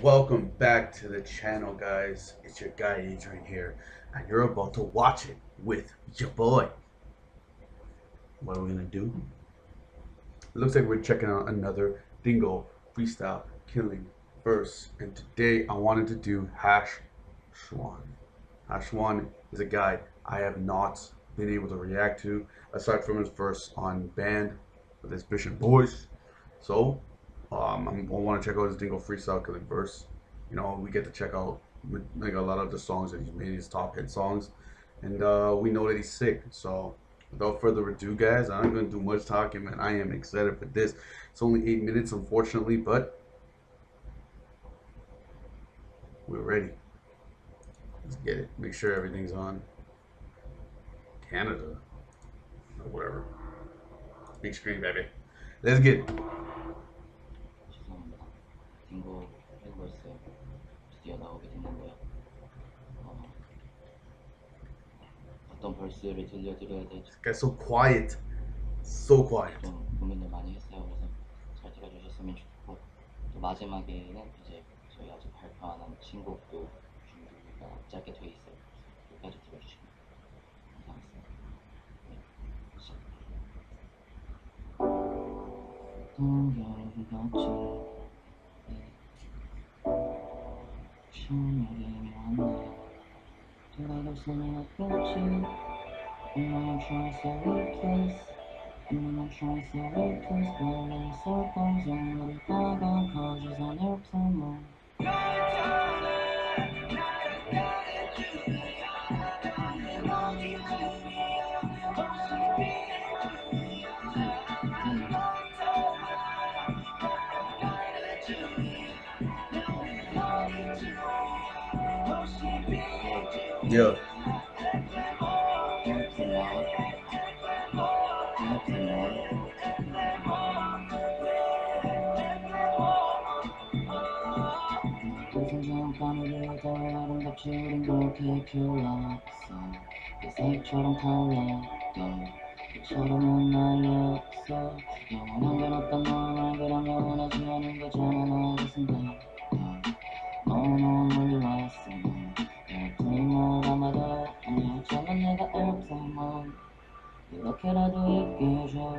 Welcome back to the channel, guys. It's your guy Adrian here, and you're about to watch it with your boy. What are we gonna do? It looks like we're checking out another Dingo freestyle killing verse, and today I wanted to do Swan. Swan is a guy I have not been able to react to aside from his verse on Band with his Bishop voice. So I want to check out his Dingo freestyle killing verse. You know, we get to check out like a lot of the songs that he's made, his top hit songs, and we know that he's sick. So without further ado, guys, I'm not gonna do much talking, man. I am excited for this. It's only 8 minutes, unfortunately, but we're ready. Let's get it. Make sure everything's on. Canada or whatever. Big screen, baby. Let's get it. 죄송합니다. 딩고 헬버스 드디어 나오게 됐는데요. 어, 어떤 벌스를 들려드려야 될지 This guy's so quiet. So quiet. 좀 고민을 많이 했어요. 그래서 잘 들어주셨으면 좋겠고 또 마지막에는 이제 저희 아직 발표 안 한 신곡도 준비가 짧게 돼 있어요. 끝까지 들어주시면 감사하겠습니다. 네, 시작. 여러분 저녁이 왔네. 제가 없으면 어떡하지? I'm trying to replace. I'm trying to replace. Going circles on the bottom causes on airplane mode. Yeah. 밤을 더 아름답지 우린 그렇게 피어났어 그 색처럼 달라도 그처럼은 날렸어 영원한 건 어떤 너만 그럼 영원하지 않은 거잖아 너의 생각 너는 몰랐어 Airplane mode 아마도 아니야 어쩌면 내가 Airplane mode 이렇게라도 있게 해줘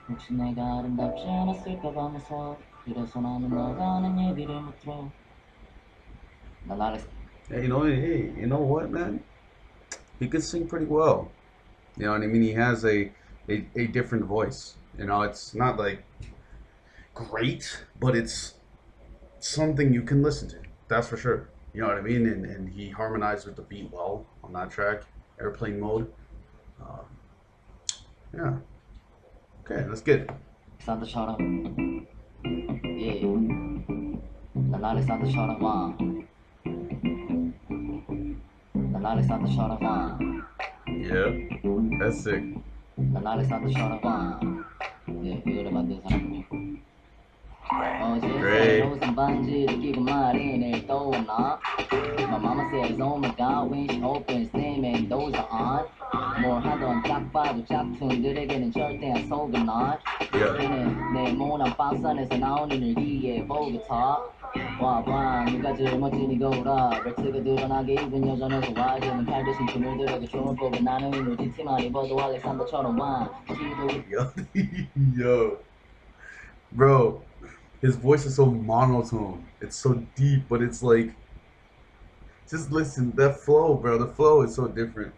혹시 내가 아름답지 않았을까봐 무서워 그래서 나는 너가 하는 얘기를 못 들어 난 알았어. Hey, you know what, man? He can sing pretty well. You know what I mean? He has a different voice. You know, it's not like great, but it's something you can listen to. That's for sure. You know what I mean? And he harmonized with the beat well on that track, airplane mode. Um, yeah. Okay, let's get it. 산드처럼 예. 난 알렉산더처럼 와. 난 알렉산더처럼 와. Yeah, that's sick. 난 알렉산더처럼 와. 예, 이 노래 만든 사람이. 어제 옷은 반지를 끼고 말이 내일 또 오나. My mama says, oh my god, when she opens them and those are on. 뭘 하던 딱 봐도 짝퉁들에게는 절대 안 속은 걔는 내 모난 박스 안에서 나오는 일기에 보고터 와봐 누가 제일 멋진 이거라 벨트가 드러나게 입은 여전해서 와 저는 팔 대신 춤을 들어도 춤을 보고 나는 이누지 티만 입어도 알렉산더처럼 와 Yo, yo, bro, his voice is so monotone. It's so deep, but it's like, just listen, that flow, bro. The flow is so different.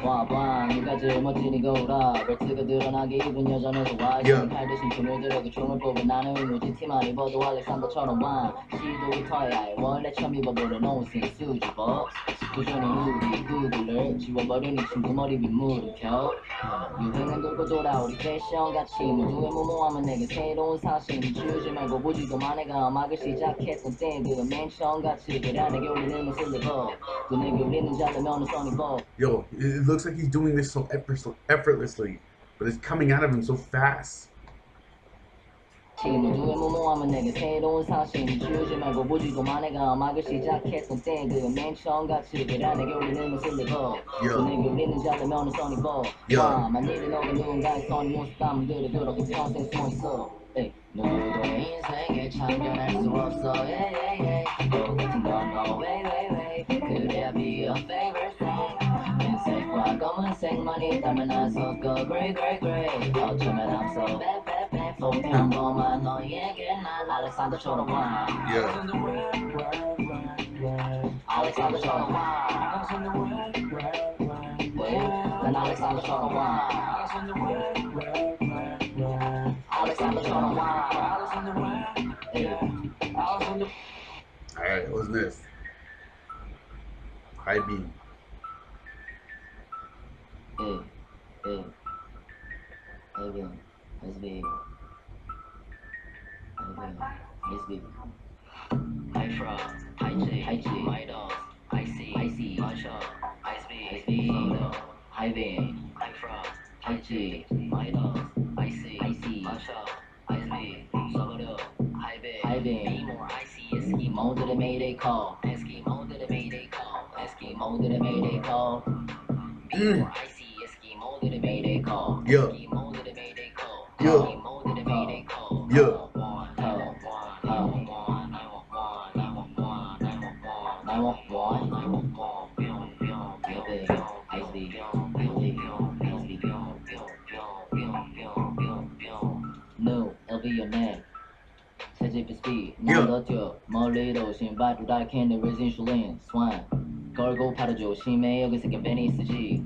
와봐 누가 제일 멋진 이거라 벨트가 드러나게 입은 여전해서 와 저는 팔 대신 춤을 들어도 춤을 보고 나는 이누지 티만 입어도 알렉산더처럼 와 시도부터야 해 원래 처음 입어보는 옷은 수줍어 도전이 우리 구글을 지워버린 이 친구 머리 위 물음표 유행은 돌고 돌아 우리 패션같이 모두의 무모함은 내게 새로운 사실 주지 말고 보지도 마 내가 음악을 시작했던 때그 맨 처음같이 그래 내게 울리는 모습을 보또 내게 울리는 자르면 선이 보 Yo, it looks like he's doing this so effortlessly, but it's coming out of him so fast. 모두의 무모함은 내게 새로운 사실 주지 말고 보지도 마 내가 음악을 시작했던 때그 맨 처음같이 그래 내게 울리는 모습을 보또 내게 울리는 자르면 선이 보 만일에 너가 누군가의 선이 모습 담은 그래 그렇게 평생 숨어있어 누구의 인생에 참견할 수 없어 너 같은 건 no way way way 그래야 be your favorite thing 흰색과 검은색만 있다면 난 섞어 gray gray gray 어쩌면 I'm so bad bad bad so 평범한 너에게 난 알렉산더처럼 와 알렉산더처럼 와 난 알렉산더처럼 와 알렉산더처럼 와 Alright, what's this? High B. High frog, high G, high dog, high C, high shot, high speed, photo, high beam, high frog, high G, high dog, high C, high shot, high speed, photo, high beam, be more icy, Eskimo to the Mayday call, Eskimo to the Mayday call, Eskimo to the Mayday call, be more icy, Eskimo to the Mayday call, Eskimo to the Mayday call, Eskimo to the Mayday call, Yeah. 难得酒，毛里头新把主打看的 resin 树林 Swan，高尔狗爬的酒，新没有个 second Benny 司机。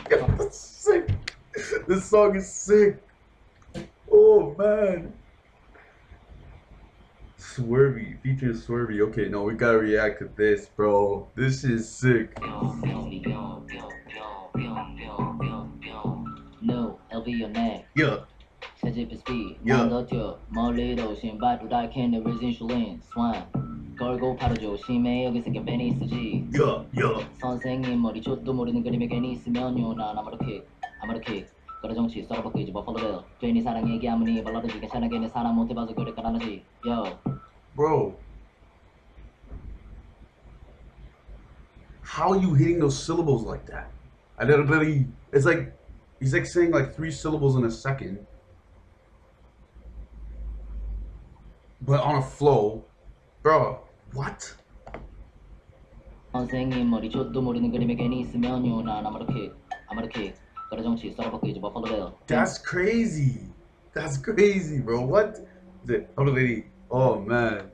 That's sick. This song is sick. Oh man. Swervy, featuring Swervy. Okay, no, we gotta react to this, bro. This is sick. No, LV your neck. Yeah. Check speed. Yeah. 难得酒，毛里头新把主打看的 resin 树林 Swan，高尔狗爬的酒，新没有个 second Benny 司机。 Yeah. 선생님 머리 족도 모르는 그림에 괜히 있으면 요난 아무렇게 그래 정치 썰어 바뀌지 뭐 follow 괜히 사랑 얘기 아무리 발라드지 괜찮아 걔네 사람 못해 봐서 그래 까라나지 yo Bro. How are you hitting those syllables like that? I didn't really. It's like he's like saying like 3 syllables in a second, but on a flow, bro. What? 선생님 머리 족도 모르는 그림에 괜히 있으면 요난 아무렇게 그래 정치 썰어 바뀌지 뭐 follow That's crazy. That's crazy, bro. What? Oh man.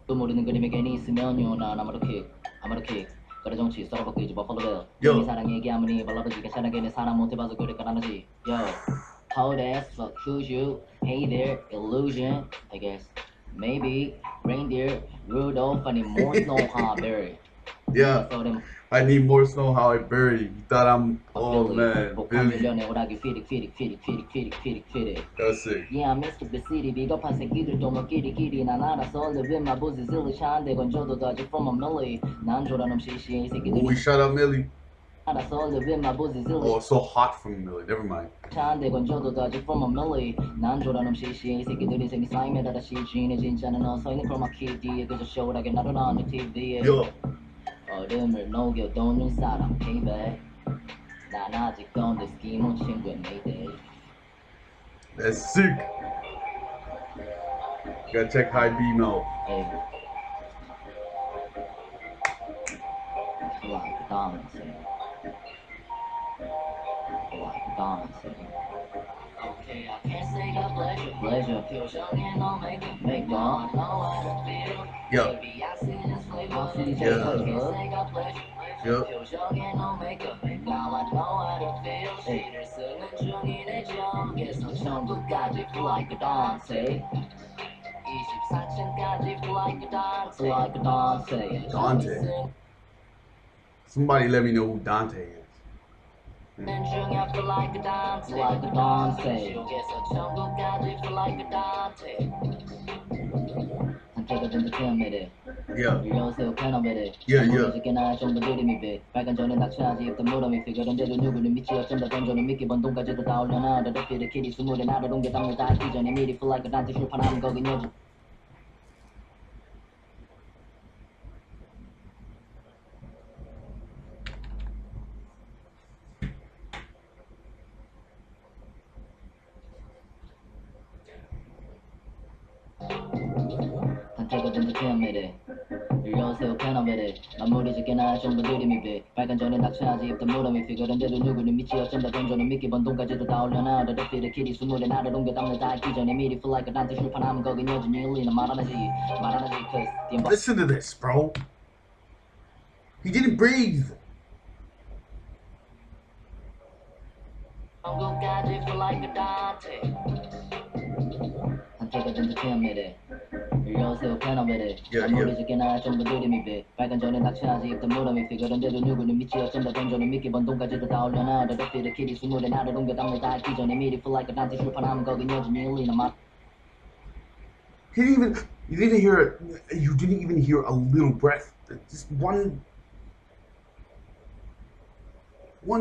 또 모르는 그림에 괜히 있으면 요난 아무렇게 그래 정치 썰어 바뀌지 뭐 follow Yo. 괜히 사랑 얘기 아무리 발라드지 괜찮아 걔네 사람 못해 봐서 그래 까라나지 yo Hold as fuck who's you? Hey there, illusion, I guess. Maybe reindeer, Rudolph, I need more snow berry. Yeah. So them I need more snow. How I bury. You thought I'm. Oh man. 복한 Billy. 밀려내 오락이 피릭. That's sick. Yeah, Mr. The City, 비겁한 새끼들도 뭐 끼리끼리 난 알아서 live in my boozy silly 샤인데 건져도 dodge from a millie. 난 조라놈 시시해 이 Oh, 새끼들이 we shut up, Millie. 알아서 live in my boozy silly. Oh, it's so hot from Millie. Never mind. 차한대 건져도 dodge from a millie. 난 조라놈 시시해 이 새끼들이 생긴 쌓임에 따라 시진해 진짜는 어서 있는 크로마키 뒤에 그저 쇼라게 나르는 TV에. Yo. 얼음을 녹여도 눈사람 baby. 난 아직 건데 스키 못 친구의 mayday. That's sick. Gotta check high B mode. Hey. Like dancing. Okay, I can't say your pleasure. 표정에 너 make God know how to feel. Yo. Baby, I see this flavor. Yeah. I can't say your pleasure. Yo. 표정에 너 make now I know how to feel. 시를 쓰는 중인 내 적에서 천국까지 feel like a Dante. 24층까지 feel like a Dante. Dante. Somebody let me know who Dante is. feel like a Dante. 지옥에서 천국까지 feel like a Dante. 상태가 좀 득템이래. Yeah. 유려세요 패너베레. Yeah. 어저께나 좀더 드림이 배. 빨간 전에 낙차하지 없던 무덤이 피그런데도 누구는 믿지 어쩜 다 던져는 미끼 번동까지도 다 올려놔. The 필이 길이 스물에 나를 옮겨 담을 다 하기 전에 미리 feel like a Dante 출판하는 거긴 요즘. 언제든지 태연매래 일러세요 패너매래 마무리 짓게나 좀더 들이미배 빨간 전에 낙천하지 입던 무덤이 피그런데도 누구는 미치 어쩐다 던져는 미끼 번동까지도 다 올려놔 The defeated kitty 스물에 나를 옮겨 담는 다 있기 전에 미리 feel like 나한테 출판하면 거긴 여전히 일리는 말안하지 cause Listen to this, bro. He didn't breathe. 한국까지 feel like 나한테 한테가든지 태연매래 일러세요 패너매래 마무리 짓게나 좀더 들이미배 빨간 전에 낙천하지 입던 무덤이 피그런데도 누구는 미치 어쩐다 던져는 미끼 번동까지도 다 올려놔 The defeated kitty 스물에 나를 옮겨 담는 다 있기 전에 미리 feel like 나한테 출판하면 거긴 여전히 일리는 말 You didn't even hear a little breath. Just one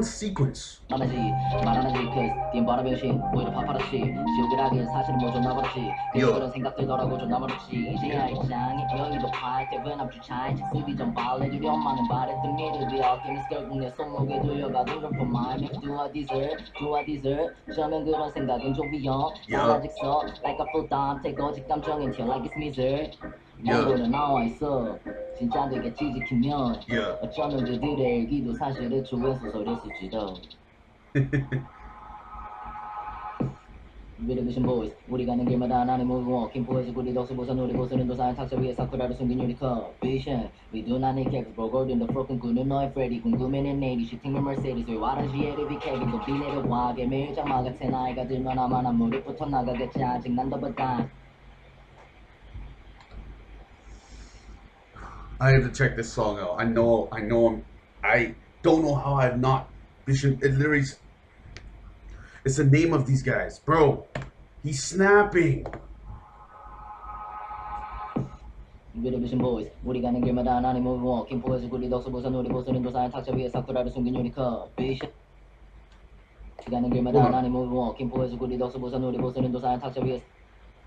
sequence. 말하지 cause 띠엠바라 변신 오히려 파파라치 지옥이라긴 사실은 뭐 좀 나버렸지 그래서 그런 생각 들더라고 좀 나버렸지 이제야 입장이 여기도 파이 대변 앞주차이 직수비 좀 발레주려만은 바랬던 일들이 alchemist 결국 내 손목에 돌려받은 걸 for mine Do I deserve 저면 그런 생각은 좀 위험 난 아직 써 like a full time take 오직 감정인 튀어 like it's misery 너는 나와 있어 진짜 되겠지 지키면 어쩌면 그들의 일기도 사실 애초에 소설이었을지도 Vision boys 우리 가는 길마다 나는 moonwalking 포에서 구리 덕수보선 우리 보스는 도사한 탁자 위에 사쿠라를 숨긴 유리컵 Vision We do not need cakes brokered in the broken 꾸는 너의 Freddy 궁금해 내 내일이 슈팅맨 Mercedes 왜 와라지에를 비케빈 또 비내려와 개밀장마 같은 아이가 들면 아마 난 무릎부터 나가겠지 아직 난 더버다 I have to check this song out. I don't know how I've not. It literally, it's the name of these guys, bro. He's snapping. Vision boys 우리 가는 길마다 나는 moonwalking 포에서 구리 덕수보선 우리 보스는 도사한 탁자 위에 사쿠라를 숨긴 유리컵 Vision 가는 길마다 나는 moonwalking 포에서 구리 덕수보선 우리 보스는 도사한 탁자 위에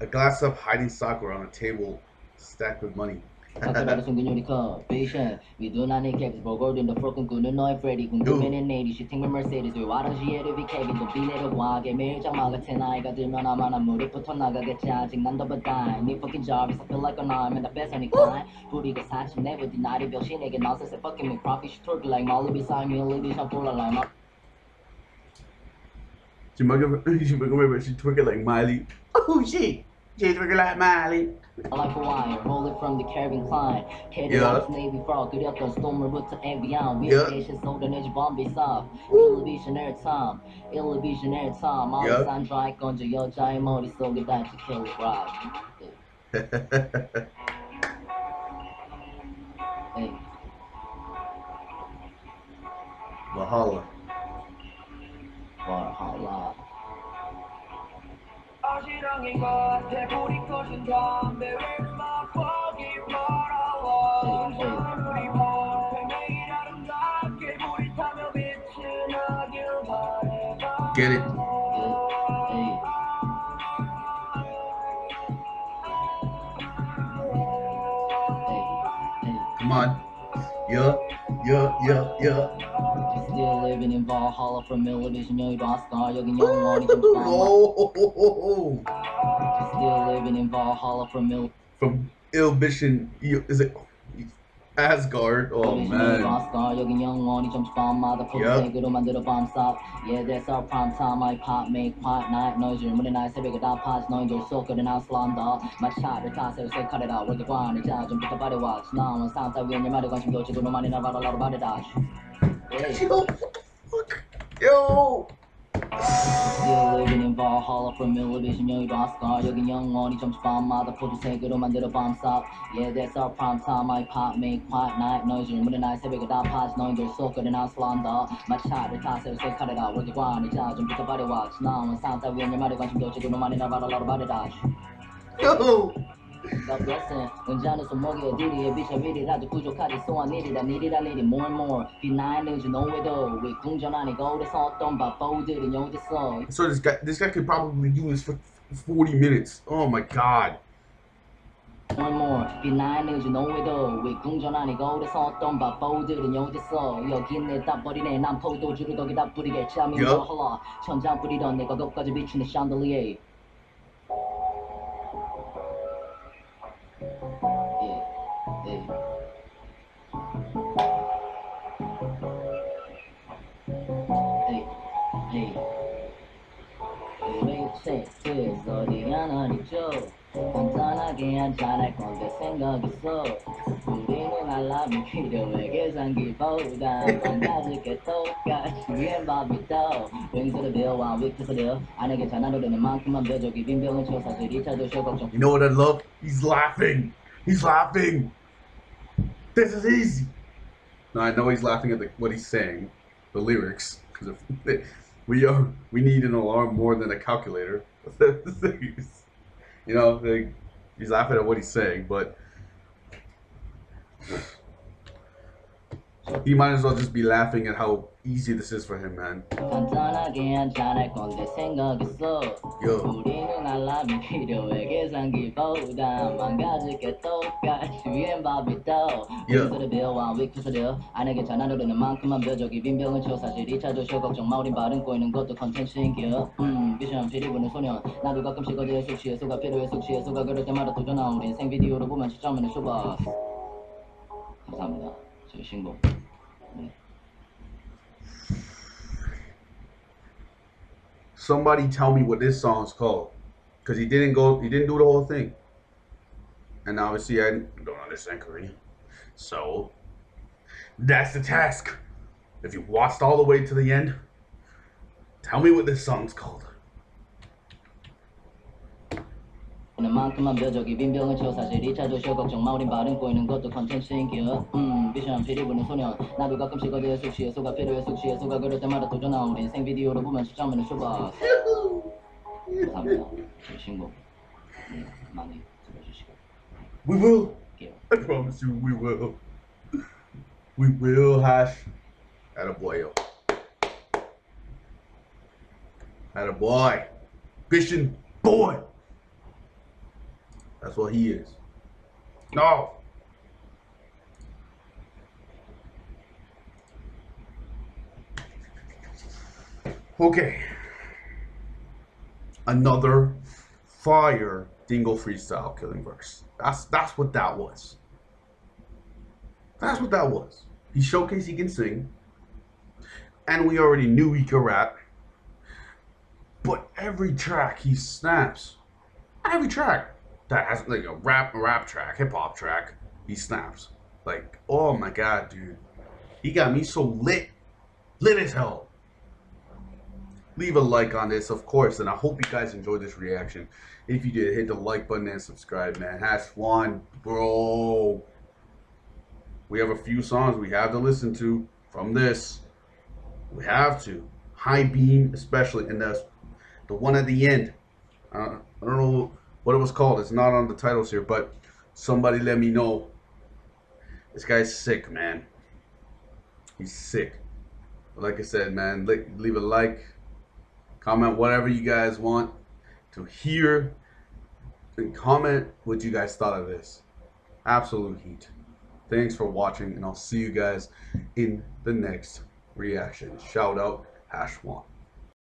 A glass of hiding sakura on a table stacked with money. 사쿠라를 숨긴 유리컵 Vision We do not need cakes brokered in the broken 꾸는 너의 Freddy 궁금해 내 내일이 슈팅맨 Mercedes 왜 와라지에를 비케빈 또 비내려와 개밀장마 같은 아이가 들면 아마 난 무릎부터 나가겠지 아직 난 더버다 네 fucking Jarvis I feel like an arm and I best any kind 부리가 사심 never deny 이 병신에게 nonsense fucking me profit she twerk like Molly beside me lady shop full of like She twerking like Miley. Oh shit, she twerking like Miley. I like Hawaiian, roll it from the Calvin Klein. Headed out Navy frog, 그렸던 storm을부터 and beyond. 위에서 쏟아내지 bomb soft. Elevation every time. Always 안 dry 건져 여자의 머릿속에 다시 kill rock. Hey. Valhalla. Valhalla. 어지렁인 것 같아 불이 꺼진 담배 왜 막 foggy 멀어워 우리 몸에 매일 아름답게 불이 타며 빛이 나길 바래 Get it? Come on. Yeah. Still living in Valhalla from Elevation 여의도 아스카 여긴 영원히 좀 Still living in Valhalla from Elevation. Is it Asgard? Oh man. 여긴 영원히 점수 밤마다 포색으로 만들어 밤삽 Yeah that's our prime time I pop make quiet night 너희 질문에 나의 새벽에 다 파지 너희들 속으로 나 슬럼더 마차를 타세요 색깔에다 월계 관을 자좀 붙어버려와 지나온 상사 위에 내 말에 관심도 지구로 많이 나바라라로 말해다 Yo. Still living in Valhalla from Elevation 여의도 아스카 여긴 영원히 점수 밤마다 포도색으로 만들어 밤삽 Yeah that's our prime time I pop make quiet night 너희 질문에 나의 새벽에 다 파지 너희들 속으로 나 슬럼더 마차를 타세요 색깔에다 월계 관을 자좀 붙어버려와 지나온 상사 위에 내 말에 관심도 지구로 많이 나바라라로 말해다 Yo. God blessing 은자는 손목에 들이에 비춰 미리라도 부족하지 소원 일이다 일이 more and more 비나이는지 너왜도 왜 궁전 아니고 그래서 어떤 바보들은 여기서 So this guy could probably do this for 40 minutes. Oh my god. more and more 비나이는지 너왜도 왜 궁전 아니고 그래서 어떤 바보들은 여기서 여긴 내 따버리네 난 포도주를 거기다 뿌리겠지 하면 헐라 천장 뿌리던 내가 끝까지 비추는 샹들리에 위에서 어디가 어디죠 간단하게 한잔할 건데 생각했어 우리는 알람이 필요해 계산기보다 망가질 게 똑같이 위엔 밥이 떠 윙스를 비워와 위크스를 안에 괜찮아 노래는 만큼만 벼족이 빈병은 초사슬이 차도쇼 걱정 You know what I love? He's laughing. He's laughing. This is easy. Now I know he's laughing at what he's saying, the lyrics, because we need an alarm more than a calculator. You know, he's laughing at what he's saying, but he might as well just be laughing at how easy this is for him, man. 간단하게 한잔할 건데 생각했어 우리는 알람이 필요해 계산기보다 망가질 게 똑같이 위엔 밥이 떠 윙스를 비워와 위크스를 안에 괜찮아 노래는 만큼만 벼족이 빈병은 쳐 사실 2차도 걱정 마 우린 발은 꼬이는 것도 컨텐츠인겨 미션 피리 부는 소년 나도 가끔씩 어디에 숙취해 수가 필요해 숙취해 수가 그럴 때마다 도전하 우린 생비디오로 보면 시점에는 쇼바 감사합니다 저희 신곡 네. Somebody tell me what this song's called, because he didn't do the whole thing, and obviously I don't understand Korean, so that's the task. If you watched all the way to the end, tell me what this song's called. 만큼만 벼족이 빈병을 쳐 사실 2차도 쇼 걱정 마 우린 발은 꼬이는 것도 컨텐츠인겨 미션 피리 부는 소년 나도 가끔씩 어디에 숙취해 수가 필요해 숙취해 수가 그럴 때마다 도전하 우린 생비디오로 보면 시점에는 쇼바 감사합니다 저희 신곡 네, 많이 들어주시고 We will. 할게요. I promise you, we will. We will, Hash. Attaboy, yo. Attaboy. Christian boy. That's what he is. No. Okay. Another fire Dingo freestyle killing verse. That's what that was. That's what that was. He showcased he can sing. And we already knew he could rap. But every track he snaps. Every track that has like a rap track, hip hop track, he snaps. Like, oh my god, dude. He got me so lit. Lit as hell. Leave a like on this, of course, and I hope you guys enjoyed this reaction. If you did, hit the like button and subscribe, man. Swan, bro. We have a few songs we have to listen to from this. We have to. High Beam, especially, and the one at the end. I don't know what it was called. It's not on the titles here, but somebody let me know. This guy's sick, man. He's sick. Like I said, man, leave a like. Comment whatever you guys want to hear. And comment what you guys thought of this. Absolute heat. Thanks for watching, and I'll see you guys in the next reaction. Shout out, Swan.